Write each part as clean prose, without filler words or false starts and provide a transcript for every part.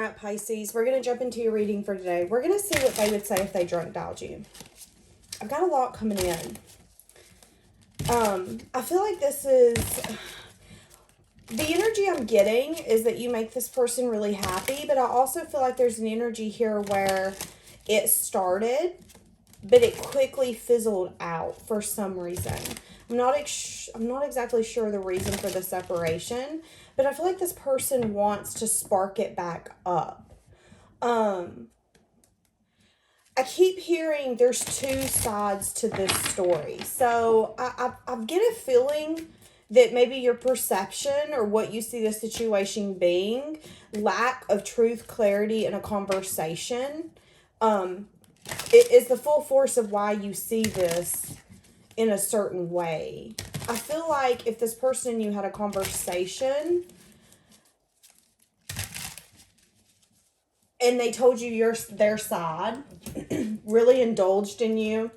right, Pisces, we're going to jump into your reading for today. We're going to see what they would say if they drunk dialed you. I've got a lot coming in. I feel like this is... The energy I'm getting is that you make this person really happy, but I also feel like there's an energy here where it started, but it quickly fizzled out for some reason. I'm not exactly sure the reason for the separation, but I feel like this person wants to spark it back up. I keep hearing there's two sides to this story. So I get a feeling that maybe your perception or what you see the situation being, lack of truth, clarity in a conversation, it is the full force of why you see this in a certain way. I feel like if this person and you had a conversation and they told you their side, really indulged in you,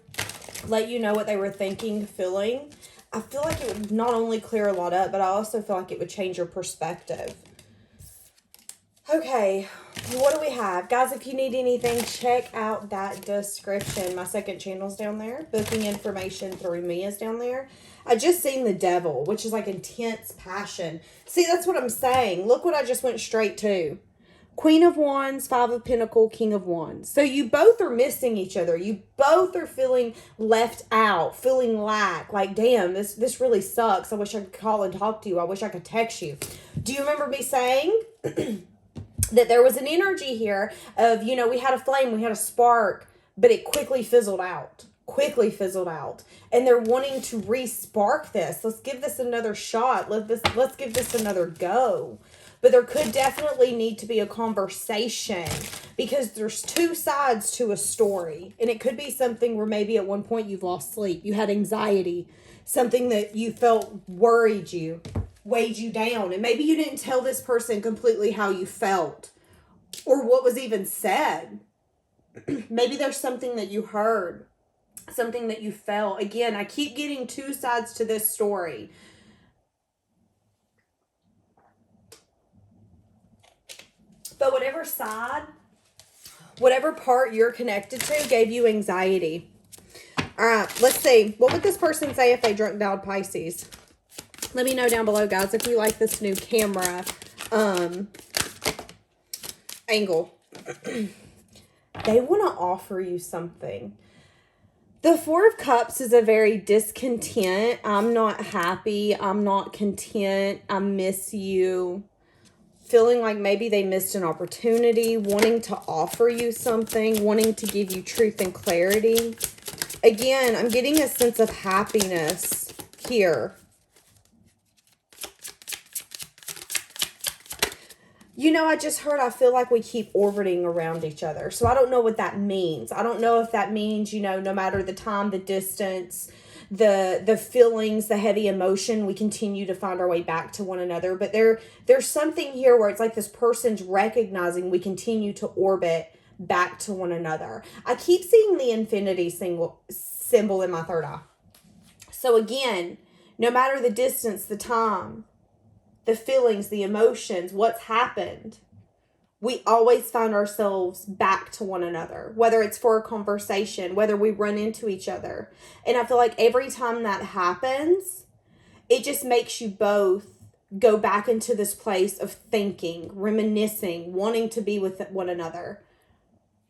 let you know what they were thinking, feeling, I feel like it would not only clear a lot up, but I also feel like it would change your perspective. Okay, what do we have? Guys, if you need anything, check out that description. My second channel's down there. Booking information through me is down there. I just seen the devil, which is like intense passion. See, that's what I'm saying. Look what I just went straight to. Queen of Wands, Five of Pentacles, King of Wands. So you both are missing each other. You both are feeling left out, feeling lack. Like, damn, this really sucks. I wish I could call and talk to you. I wish I could text you. Do you remember me saying that there was an energy here of, you know, we had a flame, we had a spark, but it quickly fizzled out. And they're wanting to re-spark this. Let's give this another shot. Let's give this another go. But there could definitely need to be a conversation because there's two sides to a story. And it could be something where maybe at one point you've lost sleep. You had anxiety. Something that you felt worried you, weighed you down. And maybe you didn't tell this person completely how you felt or what was even said. Maybe there's something that you heard, something that you felt. Again, I keep getting two sides to this story. But whatever side, whatever part you're connected to gave you anxiety. All right, let's see. What would this person say if they drunk dialed Pisces? Let me know down below, guys, if you like this new camera angle. They want to offer you something. The Four of Cups is a very discontent. I'm not happy. I'm not content. I miss you. Feeling like maybe they missed an opportunity, wanting to offer you something, wanting to give you truth and clarity. Again, I'm getting a sense of happiness here. You know, I just heard, I feel like we keep orbiting around each other. So I don't know what that means. I don't know if that means, you know, no matter the time, the distance, the feelings, the heavy emotion, we continue to find our way back to one another. But there's something here where it's like this person's recognizing we continue to orbit back to one another. I keep seeing the infinity symbol in my third eye. So again, no matter the distance, the time, the feelings, the emotions, what's happened, we always find ourselves back to one another, whether it's for a conversation, whether we run into each other. And I feel like every time that happens, it just makes you both go back into this place of thinking, reminiscing, wanting to be with one another,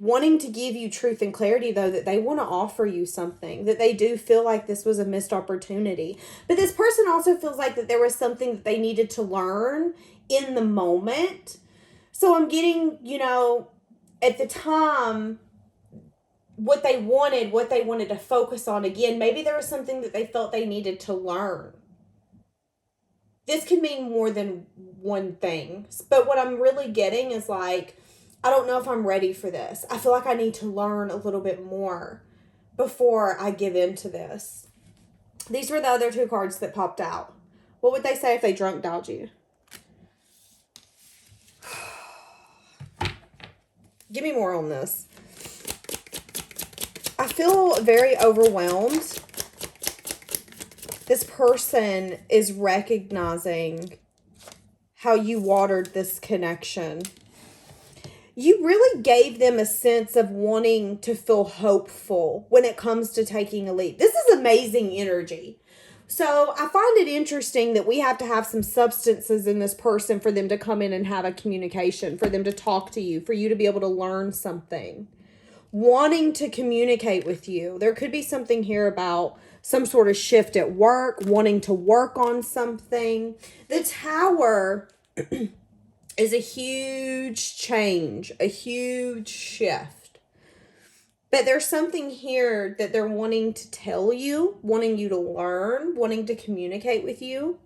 wanting to give you truth and clarity, though, that they want to offer you something, that they do feel like this was a missed opportunity. But this person also feels like that there was something that they needed to learn in the moment. So I'm getting, you know, at the time, what they wanted to focus on. Again, maybe there was something that they felt they needed to learn. This could mean more than one thing. But what I'm really getting is like, I don't know if I'm ready for this. I feel like I need to learn a little bit more before I give in to this. These were the other two cards that popped out. What would they say if they drunk dialed you? Give me more on this. I feel very overwhelmed. This person is recognizing how you watered this connection. you really gave them a sense of wanting to feel hopeful when it comes to taking a leap. This is amazing energy. So I find it interesting that we have to have some substances in this person for them to come in and have a communication, for them to talk to you, for you to be able to learn something. Wanting to communicate with you. There could be something here about some sort of shift at work, wanting to work on something. The Tower is a huge change, a huge shift. But there's something here that they're wanting to tell you, wanting you to learn, wanting to communicate with you.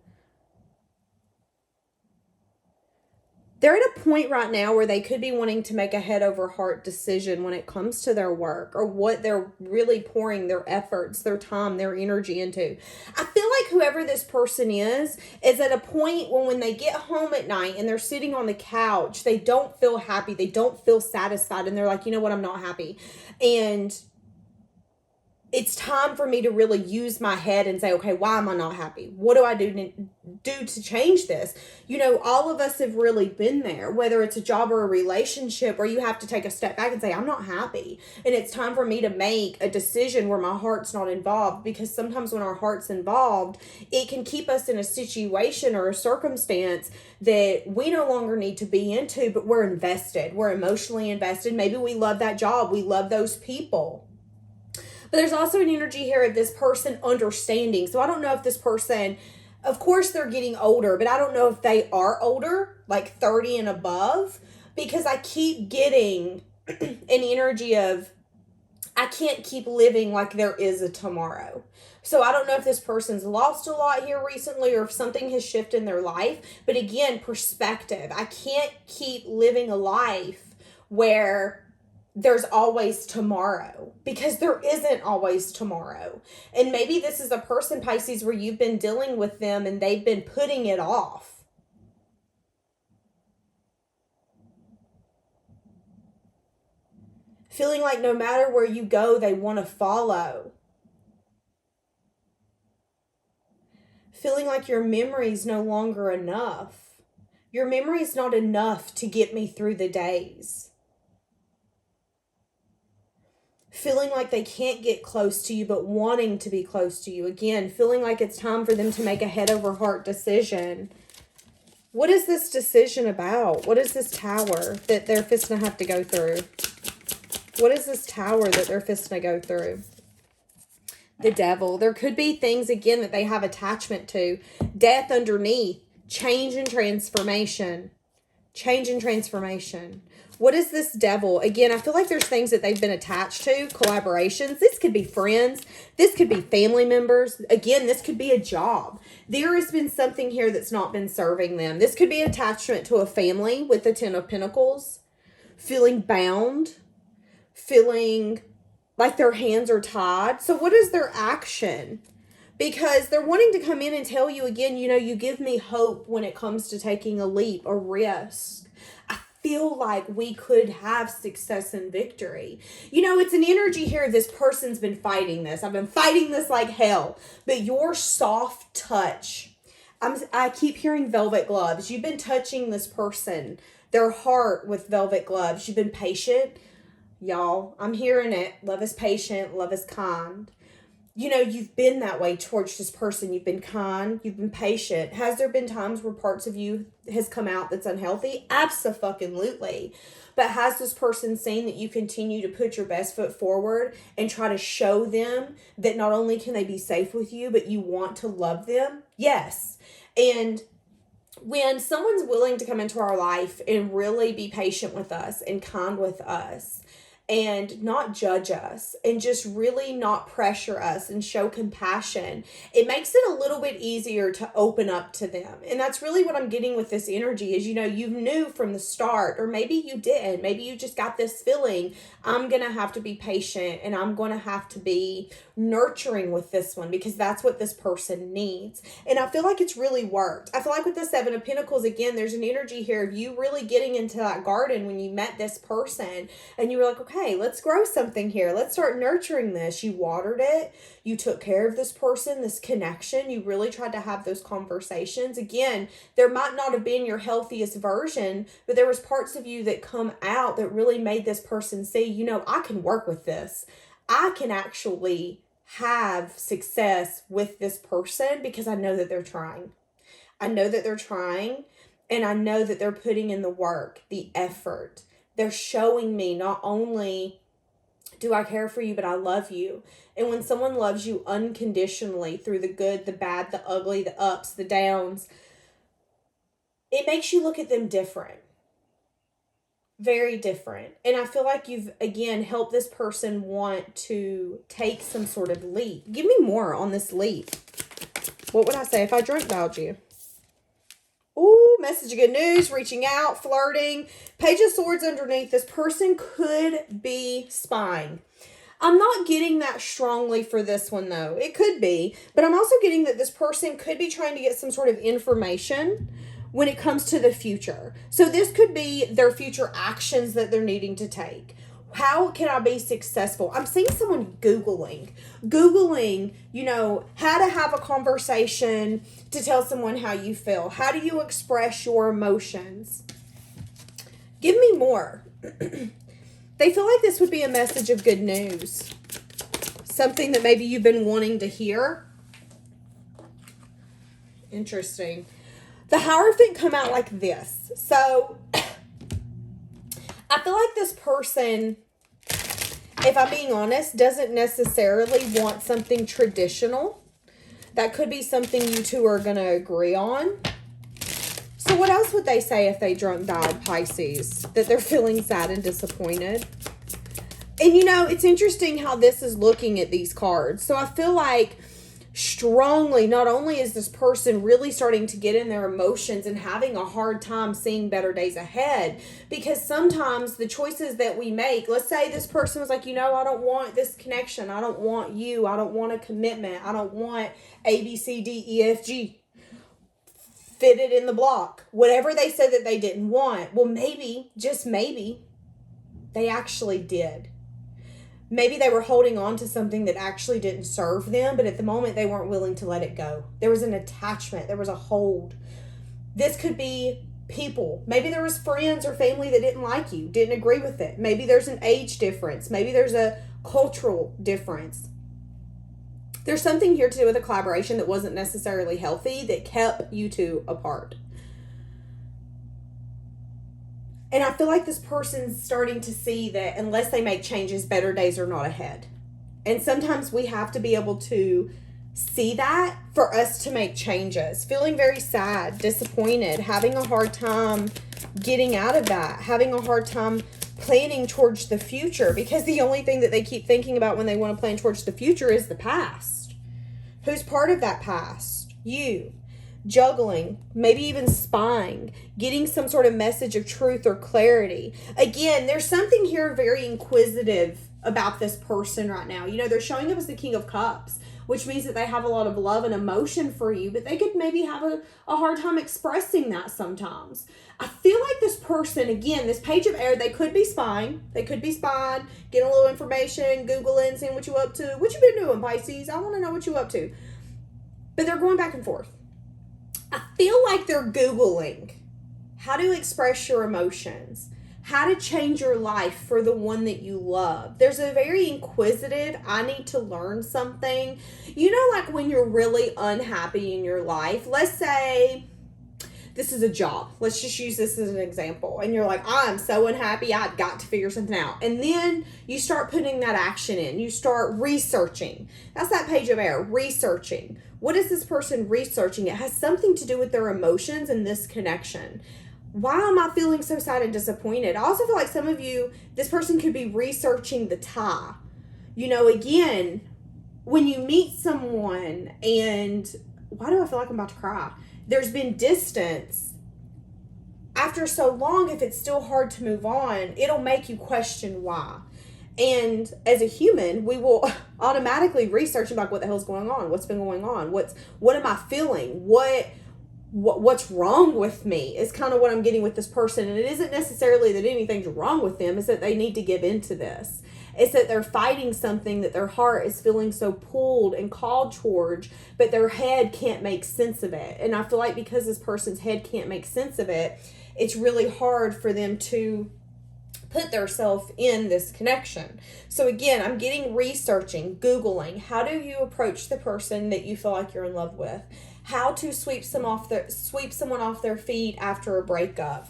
They're at a point right now where they could be wanting to make a head over heart decision when it comes to their work or what they're really pouring their efforts, their time, their energy into. I feel like whoever this person is at a point when they get home at night and they're sitting on the couch, they don't feel happy. They don't feel satisfied. And they're like, you know what? I'm not happy. And it's time for me to really use my head and say, okay, why am I not happy? What do I do to change this? You know, all of us have really been there, whether it's a job or a relationship, where you have to take a step back and say, I'm not happy. And it's time for me to make a decision where my heart's not involved, because sometimes when our heart's involved, it can keep us in a situation or a circumstance that we no longer need to be into, but we're invested. We're emotionally invested. Maybe we love that job. We love those people. But there's also an energy here of this person understanding. So I don't know if this person, of course they're getting older, but I don't know if they are older, like 30 and above, because I keep getting an energy of, I can't keep living like there is a tomorrow. So I don't know if this person's lost a lot here recently or if something has shifted in their life. But again, perspective. I can't keep living a life where there's always tomorrow, because there isn't always tomorrow. And maybe this is a person, Pisces, where you've been dealing with them and they've been putting it off. Feeling like no matter where you go, they want to follow. Feeling like your memory's no longer enough. Your memory's not enough to get me through the days. Feeling like they can't get close to you, but wanting to be close to you. Again, feeling like it's time for them to make a head over heart decision. What is this decision about? What is this Tower that they're fisting to have to go through? What is this Tower that they're fisting to go through? The Devil. There could be things, again, that they have attachment to. Death underneath. Change and transformation. Change and transformation. What is this Devil? Again, I feel like there's things that they've been attached to, collaborations. This could be friends. This could be family members. Again, this could be a job. There has been something here that's not been serving them. This could be attachment to a family with the Ten of Pentacles. Feeling bound. Feeling like their hands are tied. So what is their action? Because they're wanting to come in and tell you again, you know, you give me hope when it comes to taking a leap, a risk. I feel like we could have success and victory. You know, it's an energy here. This person's been fighting this. I've been fighting this like hell. But your soft touch, I keep hearing velvet gloves. You've been touching this person, their heart, with velvet gloves. You've been patient. Y'all, I'm hearing it. Love is patient. Love is kind. You know, you've been that way towards this person. You've been kind. You've been patient. Has there been times where parts of you has come out that's unhealthy? Abso-fucking-lutely. But has this person seen that you continue to put your best foot forward and try to show them that not only can they be safe with you, but you want to love them? Yes. And when someone's willing to come into our life and really be patient with us and kind with us, and not judge us, and just really not pressure us and show compassion, it makes it a little bit easier to open up to them. And that's really what I'm getting with this energy is, you know, you knew from the start, or maybe you didn't. Maybe you just got this feeling, I'm going to have to be patient and I'm going to have to be nurturing with this one because that's what this person needs. And I feel like it's really worked. I feel like with the Seven of Pentacles, again, there's an energy here of you really getting into that garden when you met this person and you were like, okay, hey, let's grow something here. Let's start nurturing this. You watered it. You took care of this person, this connection. You really tried to have those conversations. Again, there might not have been your healthiest version, but there was parts of you that come out that really made this person see, you know, I can work with this. I can actually have success with this person because I know that they're trying. I know that they're trying, and I know that they're putting in the work, the effort. They're showing me not only do I care for you, but I love you. And when someone loves you unconditionally through the good, the bad, the ugly, the ups, the downs, it makes you look at them different. Very different. And I feel like you've, again, helped this person want to take some sort of leap. Give me more on this leap. What would I say if I drunk dialed you? Ooh, message of good news, reaching out, flirting. Page of Swords underneath. This person could be spying. I'm not getting that strongly for this one, though. It could be. But I'm also getting that this person could be trying to get some sort of information when it comes to the future. So this could be their future actions that they're needing to take. How can I be successful? I'm seeing someone Googling, you know, how to have a conversation to tell someone how you feel. How do you express your emotions? Give me more. They feel like this would be a message of good news. Something that maybe you've been wanting to hear. Interesting. The Hierophant come out like this. So I feel like this person, if I'm being honest, doesn't necessarily want something traditional. That could be something you two are going to agree on. So what else would they say if they drunk dialed Pisces? That they're feeling sad and disappointed. And you know, it's interesting how this is looking at these cards. So I feel like strongly, not only is this person really starting to get in their emotions and having a hard time seeing better days ahead, because sometimes the choices that we make, let's say this person was like, you know, I don't want this connection. I don't want you. I don't want a commitment. I don't want A, B, C, D, E, F, G. Fit it in the block. Whatever they said that they didn't want. Well, maybe, just maybe, they actually did. Maybe they were holding on to something that actually didn't serve them, but at the moment they weren't willing to let it go. There was an attachment. There was a hold. This could be people. Maybe there was friends or family that didn't like you, didn't agree with it. Maybe there's an age difference. Maybe there's a cultural difference. There's something here to do with a collaboration that wasn't necessarily healthy that kept you two apart. And I feel like this person's starting to see that unless they make changes, better days are not ahead. And sometimes we have to be able to see that for us to make changes. Feeling very sad, disappointed, having a hard time getting out of that, having a hard time planning towards the future, because the only thing that they keep thinking about when they want to plan towards the future is the past. Who's part of that past? You. Juggling, maybe even spying, getting some sort of message of truth or clarity. Again, there's something here very inquisitive about this person right now. You know, they're showing up as the King of Cups, which means that they have a lot of love and emotion for you, but they could maybe have a hard time expressing that sometimes. I feel like this person, again, this Page of Air, they could be spying. They could be spying, getting a little information, Googling, seeing what you up to. What you been doing, Pisces? I want to know what you up to. But they're going back and forth. I feel like they're Googling how to express your emotions, how to change your life for the one that you love. There's a very inquisitive, I need to learn something. You know, like when you're really unhappy in your life, let's say this is a job. Let's just use this as an example. And you're like, I'm so unhappy, I've got to figure something out. And then you start putting that action in. You start researching. That's that Page of Air, researching. What is this person researching? It has something to do with their emotions and this connection. Why am I feeling so sad and disappointed? I also feel like some of you, this person could be researching the tie. You know, again, when you meet someone and, why do I feel like I'm about to cry? There's been distance. After so long, if it's still hard to move on, it'll make you question why. And as a human, we will automatically research about what the hell's going on, what's been going on, what am I feeling, what what's wrong with me is kind of what I'm getting with this person. And it isn't necessarily that anything's wrong with them. It's that they need to give into this. It's that they're fighting something that their heart is feeling so pulled and called towards, but their head can't make sense of it. And I feel like because this person's head can't make sense of it, it's really hard for them to put themselves in this connection. So again, I'm getting researching, Googling, how do you approach the person that you feel like you're in love with? How to sweep someone off their feet after a breakup.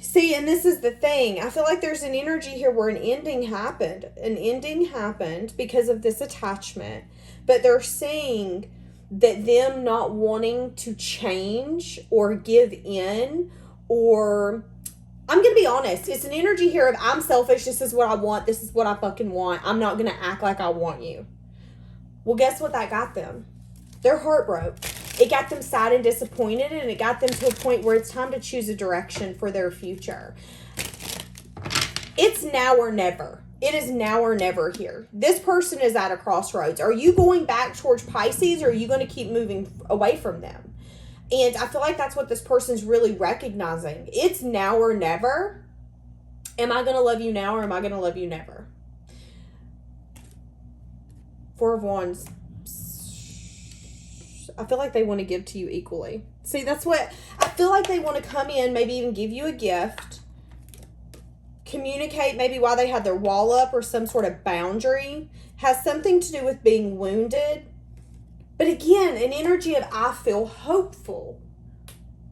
See, and this is the thing. I feel like there's an energy here where an ending happened. An ending happened because of this attachment. But they're saying that them not wanting to change or give in, or I'm going to be honest. It's an energy here of I'm selfish. This is what I want. This is what I fucking want. I'm not going to act like I want you. Well, guess what that got them? Their heart broke. It got them sad and disappointed, and it got them to a point where it's time to choose a direction for their future. It's now or never. It is now or never here. This person is at a crossroads. Are you going back towards Pisces, or are you going to keep moving away from them? And I feel like that's what this person's really recognizing. It's now or never. Am I going to love you now, or am I going to love you never? Four of Wands. I feel like they want to give to you equally. See, that's what I feel like. They want to come in, maybe even give you a gift, communicate maybe why they had their wall up or some sort of boundary, has something to do with being wounded. But again, an energy of I feel hopeful.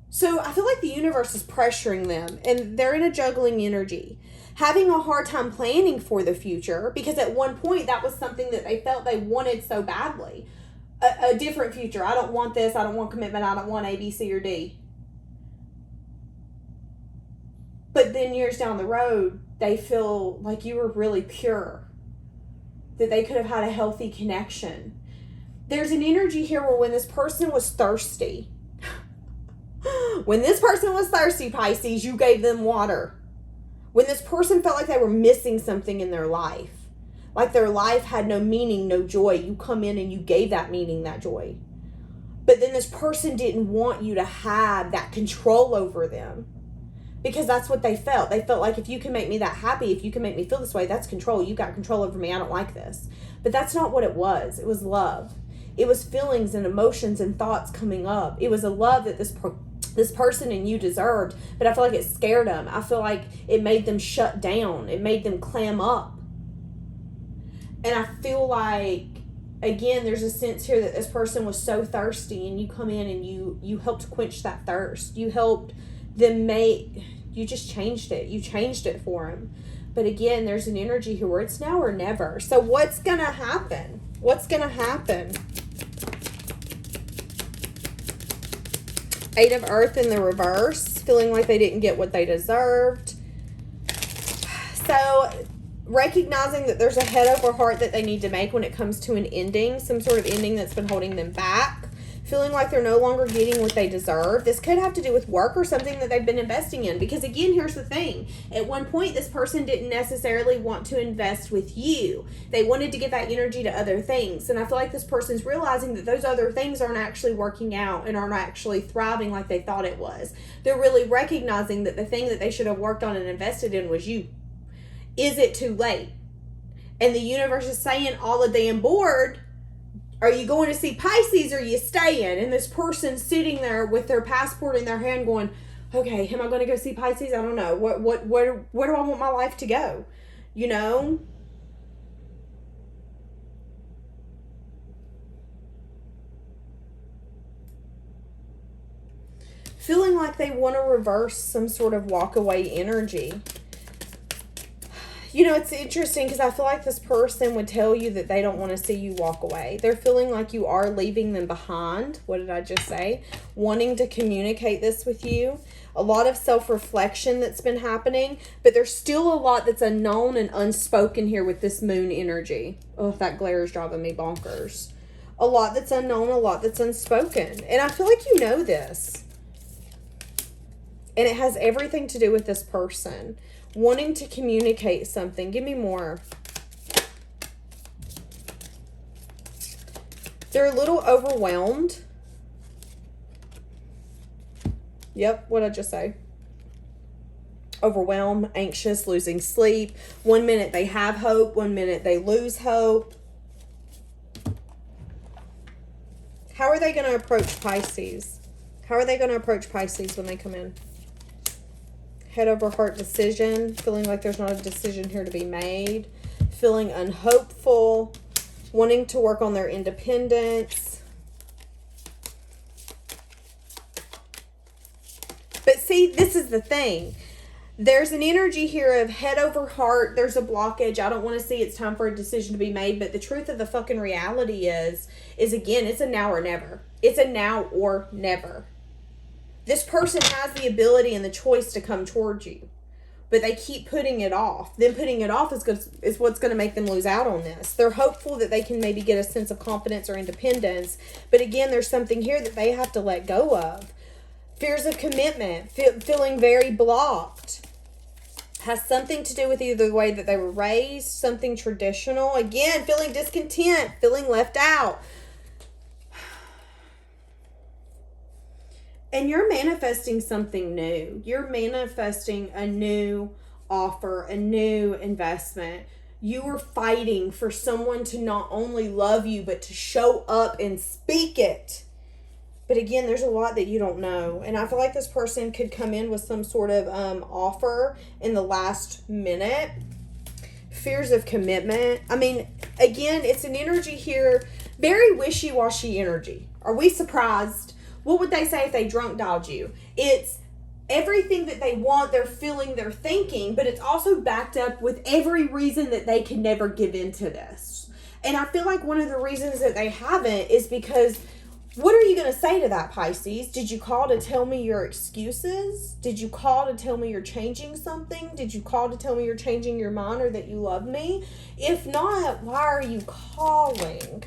So I feel like the universe is pressuring them, and they're in a juggling energy, having a hard time planning for the future, because at one point that was something that they felt they wanted so badly. A different future. I don't want this. I don't want commitment. I don't want A, B, C, or D. But then years down the road, they feel like you were really pure, that they could have had a healthy connection. There's an energy here where when this person was thirsty, Pisces, you gave them water. When this person felt like they were missing something in their life, like their life had no meaning, no joy, you come in and you gave that meaning, that joy. But then this person didn't want you to have that control over them, because that's what they felt. They felt like, if you can make me that happy, if you can make me feel this way, that's control. You got control over me. I don't like this. But that's not what it was. It was love. It was feelings and emotions and thoughts coming up. It was a love that this person and you deserved, but I feel like it scared them. I feel like it made them shut down. It made them clam up. And I feel like, again, there's a sense here that this person was so thirsty, and you come in and you helped quench that thirst. You helped them you just changed it. You changed it for them. But again, there's an energy here where it's now or never. So what's going to happen? What's going to happen? Eight of Earth in the reverse, feeling like they didn't get what they deserved. So recognizing that there's a head over heart that they need to make when it comes to an ending, some sort of ending that's been holding them back, feeling like they're no longer getting what they deserve. This could have to do with work or something that they've been investing in, because again, here's the thing. At one point, this person didn't necessarily want to invest with you. They wanted to give that energy to other things. And I feel like this person's realizing that those other things aren't actually working out and aren't actually thriving like they thought it was. They're really recognizing that the thing that they should have worked on and invested in was you. Is it too late? And the universe is saying, all the damn board, are you going to see Pisces, or are you staying? And this person's sitting there with their passport in their hand going, okay, am I going to go see Pisces? I don't know. Where do I want my life to go? You know? Feeling like they want to reverse some sort of walk away energy. You know, it's interesting because I feel like this person would tell you that they don't want to see you walk away. They're feeling like you are leaving them behind. What did I just say? Wanting to communicate this with you. A lot of self-reflection that's been happening, but there's still a lot that's unknown and unspoken here with this moon energy. Oh, that glare is driving me bonkers. A lot that's unknown, a lot that's unspoken. And I feel like you know this. And it has everything to do with this person wanting to communicate something. Give me more. They're a little overwhelmed. Yep, what did I just say? Overwhelmed, anxious, losing sleep. 1 minute they have hope, 1 minute they lose hope. How are they going to approach Pisces? How are they going to approach Pisces when they come in? Head over heart decision. Feeling like there's not a decision here to be made. Feeling unhopeful. Wanting to work on their independence. But see, this is the thing. There's an energy here of head over heart. There's a blockage. I don't want to see it's time for a decision to be made. But the truth of the fucking reality is again, it's a now or never. It's a now or never. This person has the ability and the choice to come towards you. But they keep putting it off. Then putting it off is what's going to make them lose out on this. They're hopeful that they can maybe get a sense of confidence or independence. But again, there's something here that they have to let go of. Fears of commitment, feeling very blocked. Has something to do with either the way that they were raised, something traditional. Again, feeling discontent, feeling left out. And you're manifesting something new. You're manifesting a new offer, a new investment. You are fighting for someone to not only love you, but to show up and speak it. But again, there's a lot that you don't know. And I feel like this person could come in with some sort of offer in the last minute. Fears of commitment. I mean, again, it's an energy here. Very wishy-washy energy. Are we surprised? What would they say if they drunk dialed you? It's everything that they want, they're feeling, they're thinking, but it's also backed up with every reason that they can never give into this. And I feel like one of the reasons that they haven't is because what are you going to say to that, Pisces? Did you call to tell me your excuses? Did you call to tell me you're changing something? Did you call to tell me you're changing your mind or that you love me? If not, why are you calling?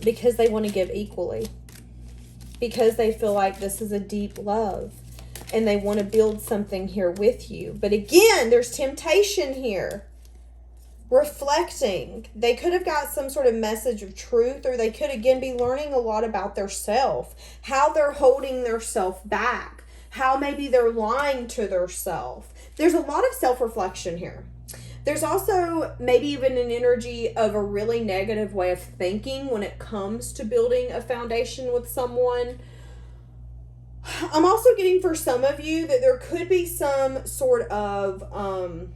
Because they want to give equally. Because they feel like this is a deep love. And they want to build something here with you. But again, there's temptation here. Reflecting. They could have got some sort of message of truth, or they could again be learning a lot about their self, how they're holding their self back, how maybe they're lying to their self. There's a lot of self-reflection here. There's also maybe even an energy of a really negative way of thinking when it comes to building a foundation with someone. I'm also getting for some of you that there could be some sort of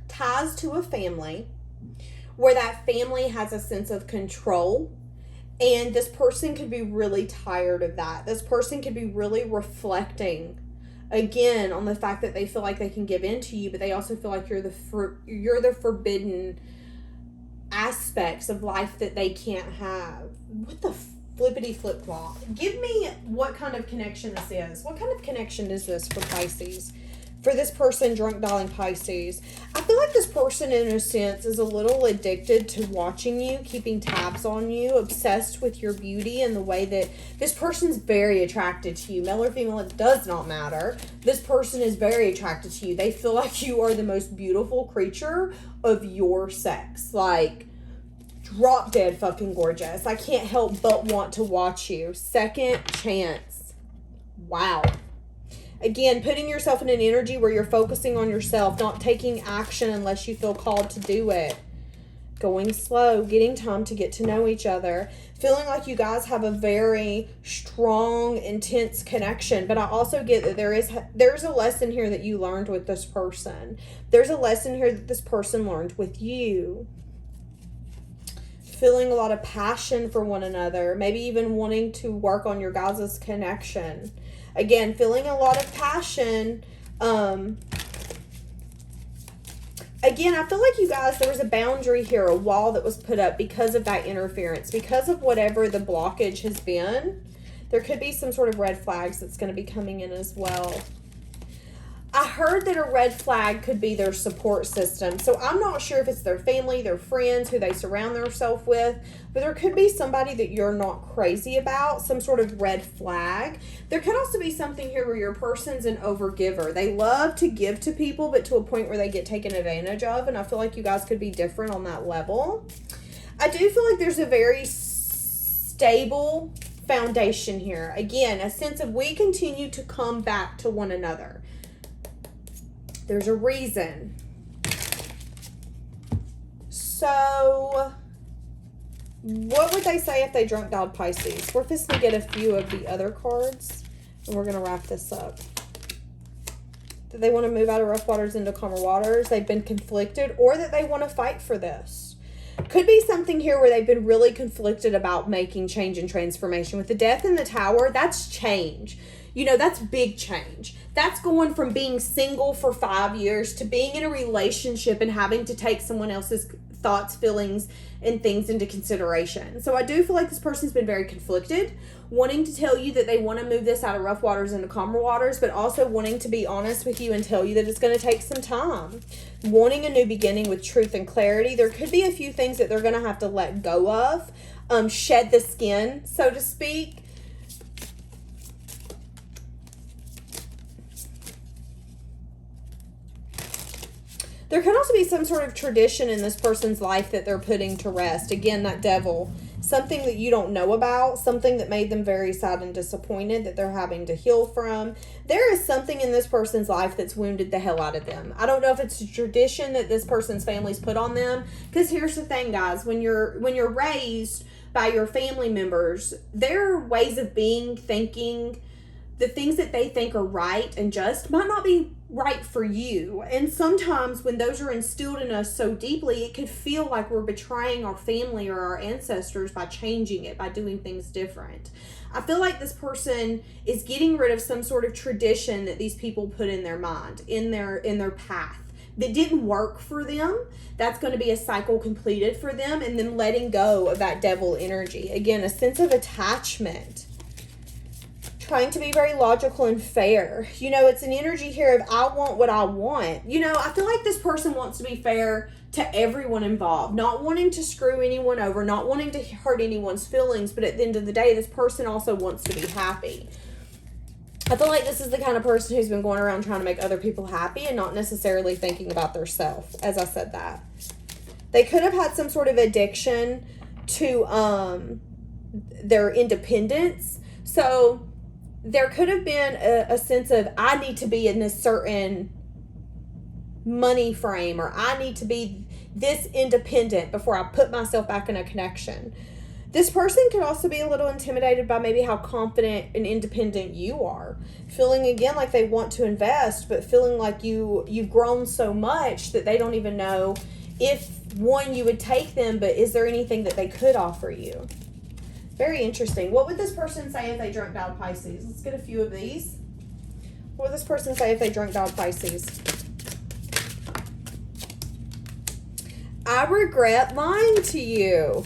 ties to a family where that family has a sense of control, and this person could be really tired of that. This person could be really reflecting again on the fact that they feel like they can give in to you, but they also feel like you're the forbidden aspects of life that they can't have. What the flippity flip flop? Give me what kind of connection this is. What kind of connection is this for Pisces? For this person drunk dialing Pisces, I feel like this person in a sense is a little addicted to watching you, keeping tabs on you, obsessed with your beauty and the way that this person's very attracted to you. Male or female, it does not matter. This person is very attracted to you. They feel like you are the most beautiful creature of your sex. Like, drop dead fucking gorgeous. I can't help but want to watch you. Second chance. Wow. Again, putting yourself in an energy where you're focusing on yourself, not taking action unless you feel called to do it. Going slow, getting time to get to know each other. Feeling like you guys have a very strong, intense connection. But I also get that there's a lesson here that you learned with this person. There's a lesson here that this person learned with you. Feeling a lot of passion for one another. Maybe even wanting to work on your guys' connection. Again, feeling a lot of passion. Again, I feel like you guys, there was a boundary here, a wall that was put up because of that interference. Because of whatever the blockage has been, there could be some sort of red flags that's going to be coming in as well. I heard that a red flag could be their support system. So I'm not sure if it's their family, their friends, who they surround themselves with. But there could be somebody that you're not crazy about, some sort of red flag. There could also be something here where your person's an overgiver. They love to give to people, but to a point where they get taken advantage of. And I feel like you guys could be different on that level. I do feel like there's a very stable foundation here. Again, a sense of we continue to come back to one another. There's a reason. So, what would they say if they drunk dialed Pisces? We're just going to get a few of the other cards, and we're going to wrap this up. That they want to move out of rough waters into calmer waters. They've been conflicted, or that they want to fight for this. Could be something here where they've been really conflicted about making change and transformation. With the Death in the Tower, that's change. You know, that's big change. That's going from being single for 5 years to being in a relationship and having to take someone else's thoughts, feelings, and things into consideration. So I do feel like this person's been very conflicted, wanting to tell you that they want to move this out of rough waters into calmer waters, but also wanting to be honest with you and tell you that it's going to take some time. Wanting a new beginning with truth and clarity. There could be a few things that they're going to have to let go of, shed the skin, so to speak. There could also be some sort of tradition in this person's life that they're putting to rest. Again, that Devil. Something that you don't know about. Something that made them very sad and disappointed that they're having to heal from. There is something in this person's life that's wounded the hell out of them. I don't know if it's a tradition that this person's family's put on them. Because here's the thing, guys. When you're raised by your family members, their ways of being, thinking, the things that they think are right and just might not be right for you. And sometimes when those are instilled in us so deeply, it could feel like we're betraying our family or our ancestors by changing it, by doing things different. I feel like this person is getting rid of some sort of tradition that these people put in their mind, in their path, that didn't work for them. That's going to be a cycle completed for them, and then letting go of that Devil energy. Again, a sense of attachment. Trying to be very logical and fair. You know, it's an energy here of I want what I want. You know, I feel like this person wants to be fair to everyone involved. Not wanting to screw anyone over. Not wanting to hurt anyone's feelings. But at the end of the day, this person also wants to be happy. I feel like this is the kind of person who's been going around trying to make other people happy and not necessarily thinking about their self, as I said that. They could have had some sort of addiction to their independence. So there could have been a sense of, I need to be in this certain money frame, or I need to be this independent before I put myself back in a connection. This person could also be a little intimidated by maybe how confident and independent you are. Feeling, again, like they want to invest, but feeling like you've grown so much that they don't even know if, one, you would take them, but is there anything that they could offer you? Very interesting. What would this person say if they drunk dialed Pisces? Let's get a few of these. What would this person say if they drunk dialed Pisces? I regret lying to you.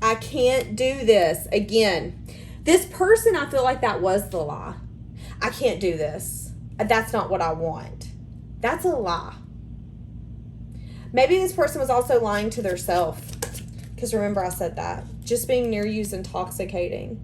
I can't do this. Again, this person, I feel like that was the lie. I can't do this. That's not what I want. That's a lie. Maybe this person was also lying to their self. Because remember, I said that. Just being near you is intoxicating.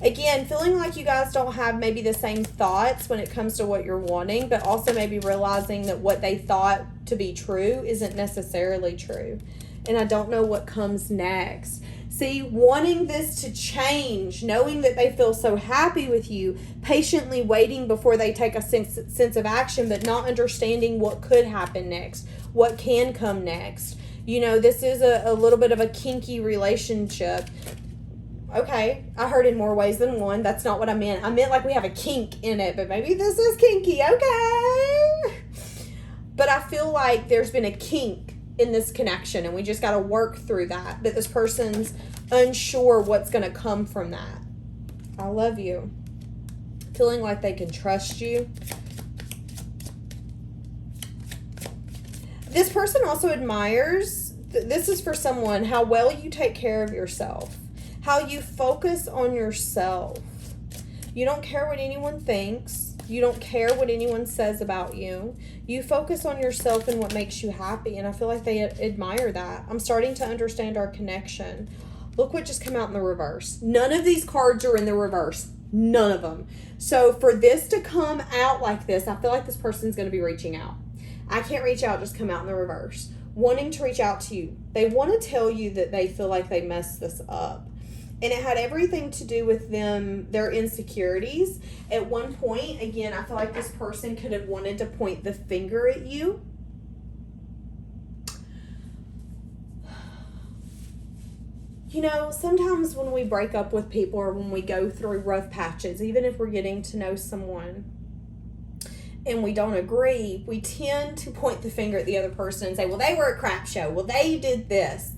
Again, feeling like you guys don't have maybe the same thoughts when it comes to what you're wanting, but also maybe realizing that what they thought to be true isn't necessarily true. And I don't know what comes next. See, wanting this to change, knowing that they feel so happy with you, patiently waiting before they take a sense of action, but not understanding what could happen next, what can come next. You know, this is a little bit of a kinky relationship. Okay, I heard in more ways than one. That's not what I meant. I meant like we have a kink in it, but maybe this is kinky. Okay. But I feel like there's been a kink in this connection, and we just got to work through that. But this person's unsure what's going to come from that. I love you. Feeling like they can trust you. This person also admires, this is for someone, how well you take care of yourself. How you focus on yourself. You don't care what anyone thinks. You don't care what anyone says about you. You focus on yourself and what makes you happy. And I feel like they admire that. I'm starting to understand our connection. Look what just came out in the reverse. None of these cards are in the reverse. None of them. So for this to come out like this, I feel like this person's going to be reaching out. I can't reach out, just come out in the reverse. wanting to reach out to you. They want to tell you that they feel like they messed this up. And it had everything to do with them, their insecurities. At one point, again, I feel like this person could have wanted to point the finger at you. You know, sometimes when we break up with people or when we go through rough patches, even if we're getting to know someone and we don't agree, we tend to point the finger at the other person and say, well, they were a crap show. Well, they did this.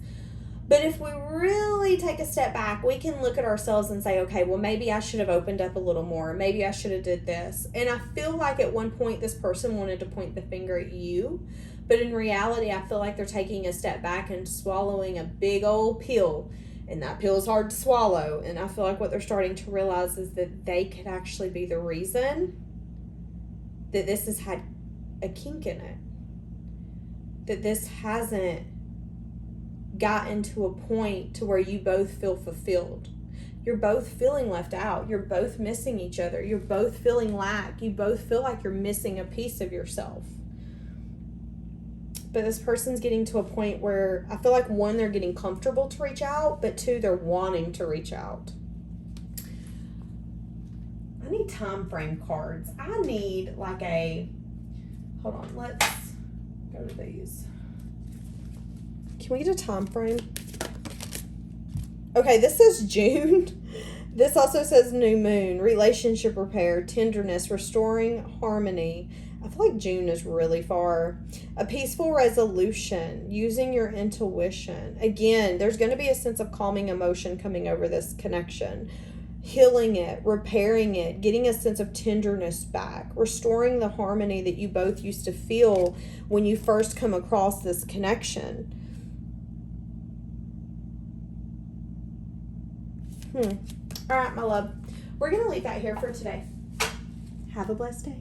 But if we really take a step back, we can look at ourselves and say, okay, well, maybe I should have opened up a little more. Maybe I should have did this. And I feel like at one point this person wanted to point the finger at you. But in reality, I feel like they're taking a step back and swallowing a big old pill. And that pill is hard to swallow. And I feel like what they're starting to realize is that they could actually be the reason that this has had a kink in it. That this hasn't gotten to a point to where you both feel fulfilled. You're both feeling left out. You're both missing each other. You're both feeling lack. You both feel like you're missing a piece of yourself. But this person's getting to a point where I feel like, one, they're getting comfortable to reach out, but two, they're wanting to reach out. I need time frame cards. I need like hold on, let's go to these. Can we get a time frame? Okay, this says June. This also says new moon, relationship repair, tenderness, restoring harmony. I feel like June is really far. A peaceful resolution, using your intuition. Again, there's going to be a sense of calming emotion coming over this connection. Healing it, repairing it, getting a sense of tenderness back, restoring the harmony that you both used to feel when you first come across this connection. All right, my love. We're going to leave that here for today. Have a blessed day.